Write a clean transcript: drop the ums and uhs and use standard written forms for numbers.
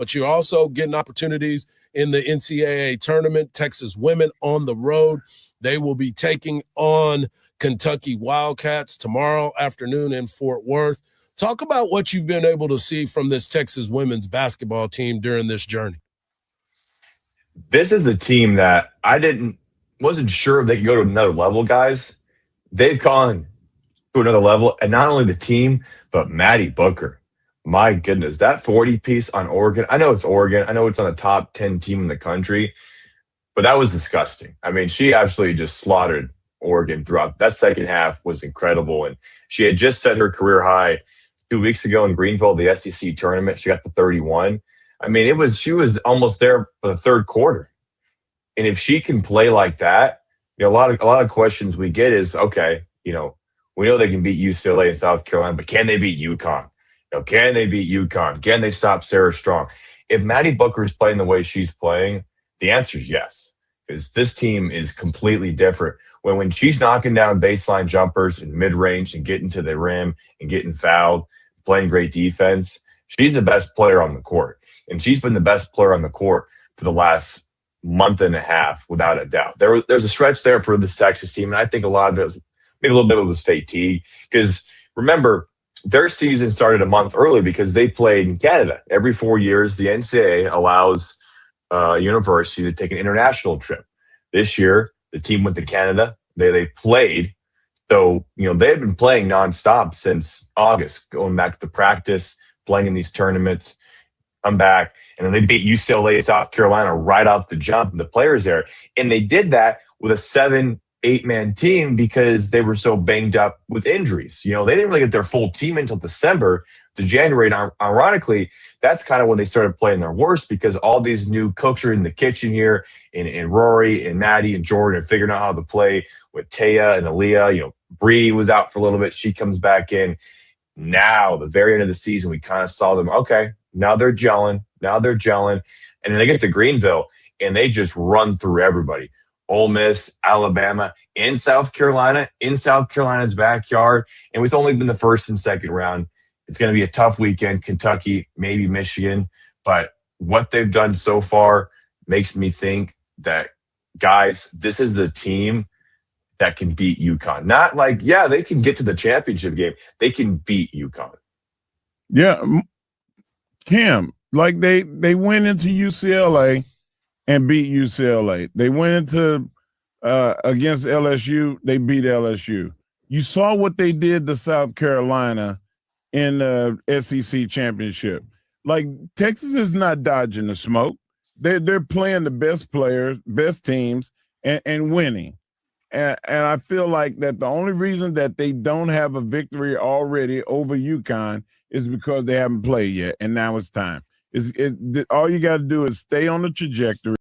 but you're also getting opportunities in the NCAA tournament. Texas women on the road. They will be taking on Kentucky Wildcats tomorrow afternoon in Fort Worth. Talk about what you've been able to see from this Texas women's basketball team during this journey. This is the team that wasn't sure if they could go to another level, guys. They've gone to another level, and not only the team, but Maddie Booker. My goodness, that 40-piece on Oregon. I know it's Oregon. I know it's on a top 10 team in the country, but that was disgusting. I mean, she absolutely just slaughtered Oregon throughout. That second half was incredible, and she had just set her career high 2 weeks ago in Greenville, the SEC tournament. She got the 31. I mean, she was almost there for the third quarter. And if she can play like that, a lot of questions we get is, okay, we know they can beat UCLA and South Carolina, but can they beat UConn? Can they beat UConn? Can they stop Sarah Strong? If Maddie Booker is playing the way she's playing, the answer is yes, because this team is completely different. When she's knocking down baseline jumpers and mid-range and getting to the rim and getting fouled, playing great defense, she's the best player on the court. And she's been the best player on the court for the last month and a half, without a doubt. There's a stretch there for this Texas team, and I think a lot of it was, maybe a little bit of it was fatigue. Because remember, their season started a month early because they played in Canada. Every 4 years, the NCAA allows university to take an international trip. This year, the team went to Canada. They played. So, they had been playing nonstop since August, going back to practice, playing in these tournaments. Come back, and then they beat UCLA and South Carolina right off the jump, the players there. And they did that with a 7-8-man team because they were so banged up with injuries. They didn't really get their full team until December to January. And ironically, that's kind of when they started playing their worst, because all these new cooks are in the kitchen here, and Rory and Maddie and Jordan are figuring out how to play with Taya and Aaliyah. Bree was out for a little bit. She comes back in. Now, the very end of the season, we kind of saw them, okay, now they're gelling. And then they get to Greenville, and they just run through everybody. Ole Miss, Alabama, in South Carolina, in South Carolina's backyard. And it's only been the first and second round. It's going to be a tough weekend. Kentucky, maybe Michigan. But what they've done so far makes me think that, guys, this is the team that can beat UConn. Not like, yeah, they can get to the championship game. They can beat UConn. Yeah, Cam, like they went into UCLA and beat UCLA. They went into against LSU, they beat LSU. You saw what they did to South Carolina in the SEC championship. Like, Texas is not dodging the smoke. They're playing the best players, best teams, and winning. And I feel like that the only reason that they don't have a victory already over UConn is because they haven't played yet, and now it's time. All you got to do is stay on the trajectory.